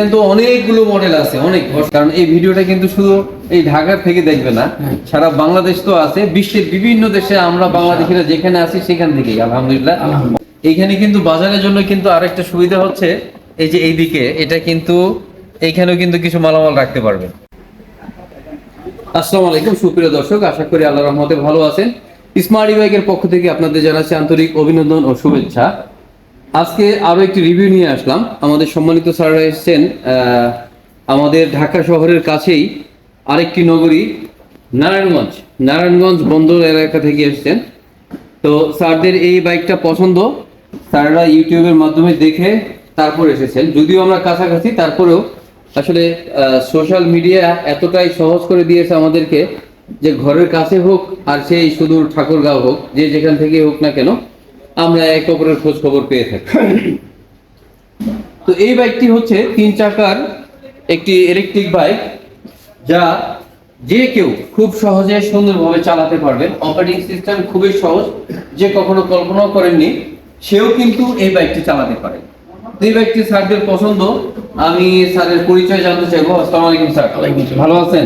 কিন্তু অনেকগুলো মডেল আছে, অনেক। কারণ এই ভিডিওটা কিন্তু শুধু এই ঢাকার থেকে দেখবে না, সারা বাংলাদেশ তো আছে, বিশ্বের বিভিন্ন দেশে আমরা বাংলাদেশিরা যেখানে আছি সেখান থেকেই আলহামদুলিল্লাহ। এইখানে কিন্তু বাজারের জন্য কিন্তু আরেকটা সুবিধা হচ্ছে, এই যে এইদিকে এটা কিন্তু এইখানেও কিন্তু কিছু মালামাল রাখতে পারবেন। আসসালামু আলাইকুম সুপ্রিয় দর্শক, আশা করি আল্লাহর রহমতে ভালো আছেন। স্মার্ট বাইকের পক্ষ থেকে আপনাদের জানাচ্ছি আন্তরিক অভিনন্দন ও শুভেচ্ছা। আজকে আরো একটি রিভিউ নিয়ে আসলাম। আমাদের সম্মানিত স্যাররা এসেছেন আমাদের ঢাকা শহরের কাছেই আরেকটি নগরী নারায়ণগঞ্জ বন্দর এলাকা থেকে এসেছেন। তো স্যারদের এই বাইকটা পছন্দ, স্যাররা ইউটিউবের মাধ্যমে দেখে তারপর এসেছেন। যদিও আমরা কাছাকাছি, তারপরেও আসলে সোশ্যাল মিডিয়া এতটাই সহজ করে দিয়েছে আমাদেরকে যে ঘরের কাছে হোক আর সেই সুদূর ঠাকুরগাঁও হোক, যে যেখান থেকে হোক না কেন, আমরা এক অপরের খোঁজ খবর পেয়ে থাকি। তো এই বাইকটি হচ্ছে 3 চাকার একটি ইলেকট্রিক বাইক, যা যে কেউ খুব সহজে সুন্দরভাবে চালাতে পারবেন। অপারেটিং সিস্টেম খুবই সহজ, যে কখনো কল্পনাও করেননি সেও কিন্তু এই বাইকটি চালাতে পারে। এই বাইকটি স্যারদের পছন্দ। আমি স্যারের পরিচয় জানতে চাইবো। আসসালামু আলাইকুম স্যার। ভালো আছেন?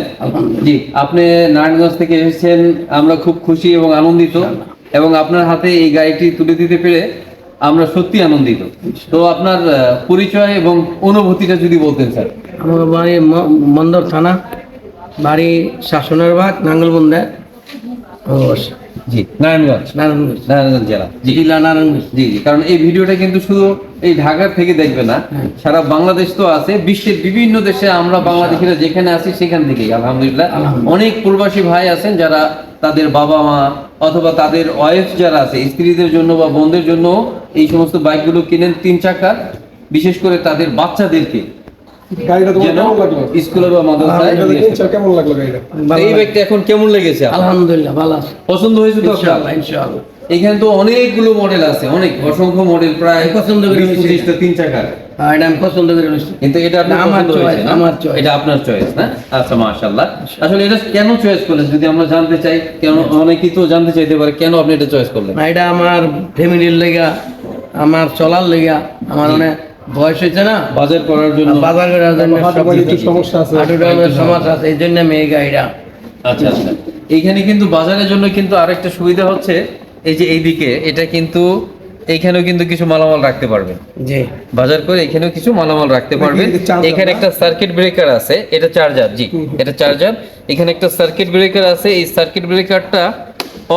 জি, আপনি নারায়ণগঞ্জ থেকে এসেছেন, আমরা খুব খুশি এবং আনন্দিত, এবং আপনার হাতে এই গাড়িটি তুলে দিতে পেরে আমরা সত্যি আনন্দিত। তো আপনার পরিচয় এবং অনুভূতিটা যদি বলতেন স্যার। আমার বাড়ি মন্দর থানা, বাড়ি শাসনের বাগ, নাঙ্গলবন্দা। জি, নারায়ণগঞ্জ জেলা, জেলা নারায়ণগঞ্জ। জি জি। কারণ এই ভিডিওটা কিন্তু শুধু এই ঢাকার থেকে দেখবে না, সারা বাংলাদেশ তো আছে, বিশ্বের বিভিন্ন দেশে আমরা বাংলাদেশিরা যেখানে আছি সেখান থেকেই আলহামদুলিল্লাহ। অনেক প্রবাসী ভাই আছেন যারা তাদের বাবা মা অথবা তাদের ওয়াইফ যারা আছে, স্ত্রীদের জন্য বা বোনদের জন্য এই সমস্ত বাইকগুলো কিনেন 3 চাকার, বিশেষ করে তাদের বাচ্চাদেরকে স্কুলে বা মাদ্রাসায়। কেমন লাগলো গাড়িটা? এই বাইকটা এখন কেমন লেগেছে? আলহামদুলিল্লাহ ভালো আছে, পছন্দ হয়েছে তো? ইনশাআল্লাহ ইনশাআল্লাহ। এখানে তো অনেকগুলো মডেল আছে, অসংখ্য মডেল, প্রায় পছন্দ করে 20-25টা 3 চাকার। এটা আমি পছন্দ করে নিয়েছি। কিন্তু এটা আমার চয়েস, আমার চয়েস। এটা আপনার চয়েস না? আচ্ছা, মাশাআল্লাহ। আসলে এটা কেন চয়েস করলেন যদি আমরা জানতে চাই? কেন, অনেকেই তো জানতে চাইতে পারে কেন আপনি এটা চয়েস করলেন? এটা আমার ফ্যামিলির লেগা, আমার চলার লেগা, আমার অনেক বয়স হয়েছে না, বাজার করার জন্য। বাজার করার জন্য একটু সমস্যা আছে, সমস্যা আছে, এই জন্য আমি এই গাড়িটা। আচ্ছা আচ্ছা। এইখানে কিন্তু বাজারের জন্য কিন্তু আরেকটা সুবিধা হচ্ছে, এই যে এইদিকে এটা কিন্তু এইখানেও কিন্তু কিছু মালামাল রাখতে পারবেন। জি, বাজার করে এখানেও কিছু মালামাল রাখতে পারবেন। এখানে একটা সার্কিট ব্রেকার আছে, এটা চার্জার। জি, এটা চার্জার। এখানে একটা সার্কিট ব্রেকার আছে, এই সার্কিট ব্রেকারটা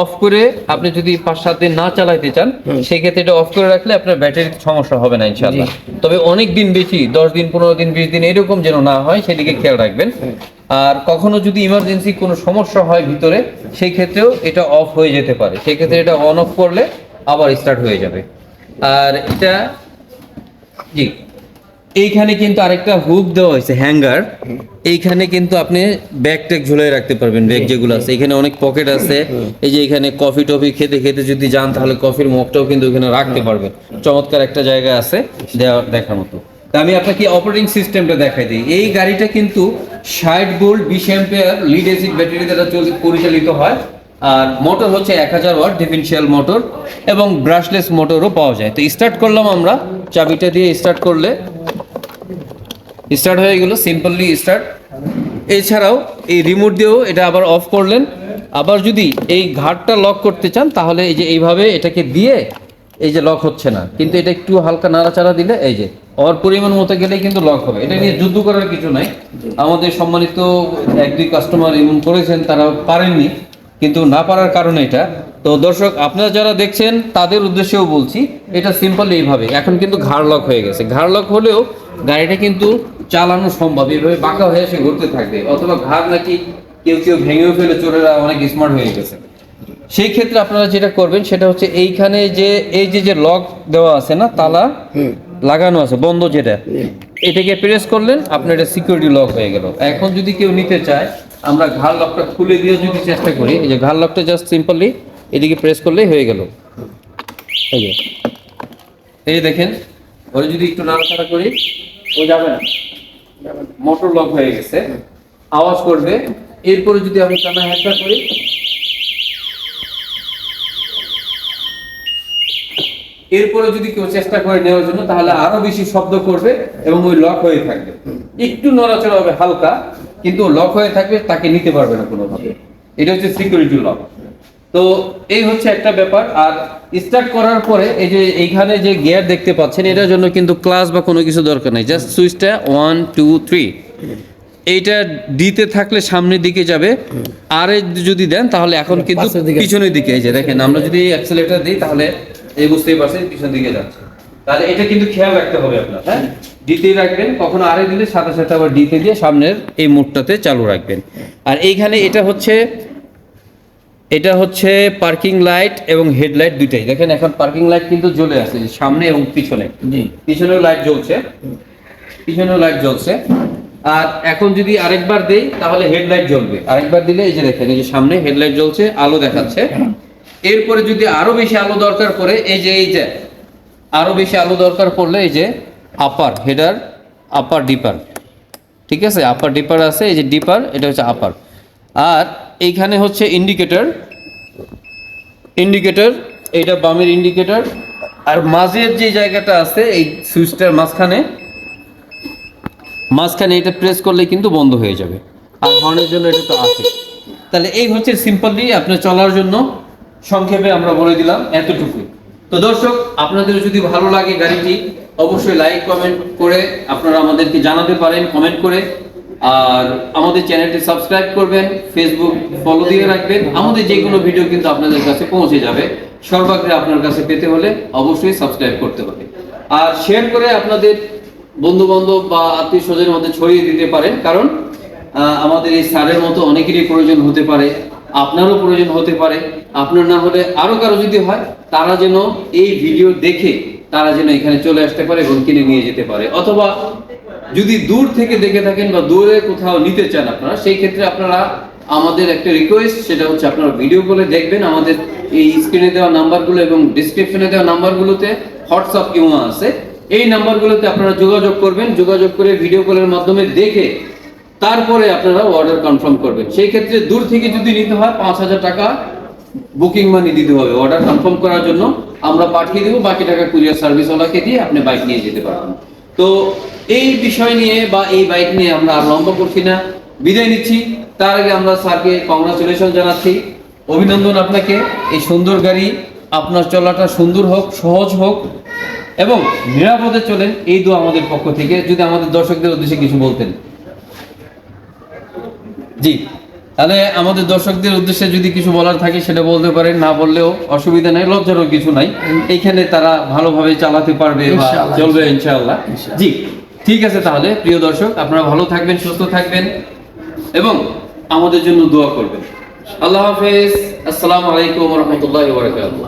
অফ করে আপনি যদি 5-7 দিন না চালাইতে চান, সেই ক্ষেত্রে এটা অফ করে রাখলে আপনার ব্যাটারির সমস্যা হবে না ইনশাআল্লাহ। তবে অনেক দিন বেশি, 10 দিন 15 দিন 20 দিন এরকম যেন না হয়, সেদিকে খেয়াল রাখবেন। আর কখনো যদি ইমার্জেন্সি কোনো সমস্যা হয় ভিতরে, সেই ক্ষেত্রেও এটা অফ হয়ে যেতে পারে, সেই ক্ষেত্রে এটা অন অফ করলে আবার স্টার্ট হয়ে যাবে। আর এটা, জি, এইখানে কিন্তু আরেকটা হুক দেওয়া হয়েছে, হ্যাঙ্গার। এইখানে কিন্তু আপনি ব্যাগ ট্যাগ ঝুলিয়ে রাখতে পারবেন, ব্যাগ যেগুলো আছে। এখানে অনেক পকেট আছে। এই যে এখানে কফি টফি খেতে খেতে যদি যান, তাহলে কফির মগটাও কিন্তু এখানে রাখতে পারবেন। চমৎকার একটা জায়গা আছে দেখার মতো। তা আমি আপনাকে অপারেটিং সিস্টেমটা দেখাই দিই। এই গাড়িটা কিন্তু 60 volt 20 ampere lead acid battery দ্বারা পরিচালিত হয়। আর মোটর হচ্ছে 1000 ওয়াট ডিফারেনশিয়াল মোটর, এবং ব্রাশলেস মোটরও পাওয়া যায়। তো স্টার্ট করলাম আমরা, চাবিটা দিয়ে স্টার্ট করলে স্টার্ট হয়ে গেল, সিম্পলি স্টার্ট। এছাড়াও এই রিমোট দিয়েও এটা আবার অফ করলেন। আবার যদি এই ঘাটটা লক করতে চান, তাহলে এই যে এইভাবে এটাকে দিয়ে, এই যে লক হচ্ছে না, কিন্তু এটা একটু হালকা নাড়াচাড়া দিলে এই যে ওর পরিমাণ মতো গেলেই কিন্তু লক হবে। এটা নিয়ে যুদ্ধ করার কিছু নাই। আমাদের সম্মানিত 1-2 কাস্টমার এমন করেছেন, তারা পারেননি, কিন্তু না পারার কারণে এটা। তো দর্শক, আপনারা যারা দেখছেন তাদের উদ্দেশ্যেও বলছি, এটা সিম্পল এইভাবে। এখন কিন্তু ঘাড় লক হয়ে গেছে। ঘাড় লক হলেও গাড়িটা কিন্তু চালানো সম্ভব, এভাবে বাঁকা হয়ে এসে ঘুরতে থাকবে। অথবা ঘাড় নাকি কেউ কেউ ভেঙেও ফেলে, চোরেরা অনেক স্মার্ট হয়ে গেছে। সেই ক্ষেত্রে আপনারা যেটা করবেন সেটা হচ্ছে, এইখানে যে এই যে লক দেওয়া আছে না, তালা লাগানো আছে বন্ধ, যেটা এটাকে প্রেস করলেন, আপনার এটা সিকিউরিটি লক হয়ে গেল। এখন যদি কেউ নিতে চায়, আমরা ঘাড় লকটা খুলে দিয়ে যদি চেষ্টা করি, এই যে ঘাড় লকটা জাস্ট সিম্পলি এদিকে প্রেস করলেই হয়ে গেল। এই দেখেন, ওরা যদি একটু নাড়াচাড়া করি, ও যাবে না, মোটর লক হয়ে গেছে, আওয়াজ করবে। এরপরে যদি আমি টানা হ্যান্ডটা করি, এরপরে যদি কেউ চেষ্টা করে নেওয়ার জন্য তাহলে আরো বেশি শব্দ করবে এবং ওই লক হয়ে থাকবে, একটু নড়াচড়া হবে হালকা, কিন্তু লক হয়ে থাকবে, তাকে নিতে পারবে না কোনোভাবে। এটা হচ্ছে সিকিউরিটি লক। তো এই হচ্ছে একটা ব্যাপার। আর স্টার্ট করার পরে এই যে এইখানে যে গিয়ার দেখতে পাচ্ছেন, এটার জন্য কিন্তু ক্লাস বা কোনো কিছু দরকার নেই, জাস্ট সুইচটা 1 2 3, এইটা দিতে থাকলে সামনের দিকে যাবে। আর যদি দেন তাহলে এখন কিন্তু পাশের দিকে। পিছনের দিকে, এই যে দেখেন আমরা যদি অ্যাক্সেলেটর দিই তাহলে এই বুঝতেই পারছেন পিছন দিকে যাচ্ছে। তাহলে এটা কিন্তু খেয়াল রাখতে হবে আপনার, হ্যাঁ, ডিতেই রাখবেন, কখনো আরে দিলে সাথে সাথে আবার ডিতে দিয়ে সামনের এই মোডটাতে চালু রাখবেন। আর এইখানে এটা হচ্ছে পার্কিং লাইট এবং হেডলাইট দুইটাই। দেখেন এখন পার্কিং লাইট কিন্তু জ্বলে আছে সামনে এবং পিছনে, জি পিছনেও লাইট জ্বলছে, পিছনেও লাইট জ্বলছে। আর এখন যদি আরেকবার দেই তাহলে হেডলাইট জ্বলবে, আরেকবার দিলে এই যে দেখেন এই যে সামনে হেডলাইট জ্বলছে, আলো দেখাচ্ছে। এরপরে যদি আরো বেশি আলো দরকার পড়ে, এই যে আরো বেশি আলো দরকার পড়লে এই যে আপার হেডার, আপার ডিপার, ঠিক আছে, আপার ডিপার আছে, এই যে ডিপার, এটা হচ্ছে আপার। আর এইখানে হচ্ছে ইন্ডিকেটর, এইটা বামের ইন্ডিকেটর। আর মাঝের যে জায়গাটা আছে এই সুইচটার মাঝখানে এটা প্রেস করলে কিন্তু বন্ধ হয়ে যাবে। আর হর্নের জন্য এটা তো আছে। তাহলে এই হচ্ছে সিম্পলি আপনার চলার জন্য সংক্ষেপে আমরা বলে দিলাম এতটুকু। তো দর্শক, আপনাদের যদি ভালো লাগে গাড়িটি, অবশ্যই লাইক কমেন্ট করে আপনারা আমাদেরকে জানাতে পারেন কমেন্ট করে। আর আমাদের চ্যানেলটি সাবস্ক্রাইব করবেন, ফেসবুক ফলো দিয়ে রাখবেন, আমাদের যে কোনো ভিডিও কিন্তু আপনাদের কাছে পৌঁছে যাবে। সর্বাগ্রে আপনার কাছে পেতে হলে অবশ্যই সাবস্ক্রাইব করতে হবে। আর শেয়ার করে আপনাদের বন্ধু বান্ধব বা আত্মীয় স্বজনের মধ্যে ছড়িয়ে দিতে পারেন, কারণ আমাদের এই স্যারের মতো অনেকেরই প্রয়োজন হতে পারে, আপনারও প্রয়োজন হতে পারে। আপনার না হলে আরো কারো যদি হয়, তারা যেন এই ভিডিও দেখে তারা যেন এখানে চলে আসতে পারে এবং কিনে নিয়ে যেতে পারে। অথবা যদি দূর থেকে দেখে থাকেন বা দূরে কোথাও নিতে চান আপনারা, সেই ক্ষেত্রে আপনারা আমাদের একটা রিকোয়েস্ট, সেটা হচ্ছে আপনারা ভিডিও কলে দেখবেন। আমাদের এই স্ক্রিনে দেওয়া নাম্বারগুলো এবং ডিসক্রিপশনে দেওয়া নাম্বারগুলোতে হোয়াটসঅ্যাপ ইমো আছে, এই নাম্বারগুলোতে আপনারা যোগাযোগ করবেন। যোগাযোগ করে ভিডিও কলের মাধ্যমে দেখে তারপরে আপনারা অর্ডার কনফার্ম করবেন। সেই ক্ষেত্রে দূর থেকে যদি নিতে হয় 5,000 টাকা বুকিং মানি দিতে হবে অর্ডার কনফার্ম করার জন্য। আমরা পাঠিয়ে দেবো, বাকি টাকা কুরিয়ার সার্ভিসওয়ালাকে দিয়ে আপনি বাইক নিয়ে যেতে পারবেন। তো এই বিষয় নিয়ে বা এই বাইক নিয়ে আমরা আর লম্বা করছি না, বিদায় নিচ্ছি। তার আগে আমরা স্যারকে কংগ্রাচুলেশন জানাচ্ছি, অভিনন্দন আপনাকে। এই সুন্দর গাড়ি, আপনার চলাটা সুন্দর হোক, সহজ হোক এবং নিরাপদে চলেন, এই দোয়া আমাদের পক্ষ থেকে। যদি আমাদের দর্শকদের উদ্দেশ্যে কিছু বলতেন। জি, তাহলে আমাদের দর্শকদের উদ্দেশ্যে যদি কিছু বলার থাকে সেটা বলতে পারেন, না বললেও অসুবিধা নাই, লজ্জারও কিছু নাই। এইখানে তারা ভালোভাবে চালাতে পারবে বা ইনশাআল্লাহ। চলবে ইনশাআল্লাহ। জি, ঠিক আছে। তাহলে প্রিয় দর্শক, আপনারা ভালো থাকবেন, সুস্থ থাকবেন এবং আমাদের জন্য দোয়া করবেন। আল্লাহ হাফেজ। আসসালামু আলাইকুম ওয়া রাহমাতুল্লাহি ওয়া বারাকাতুহু।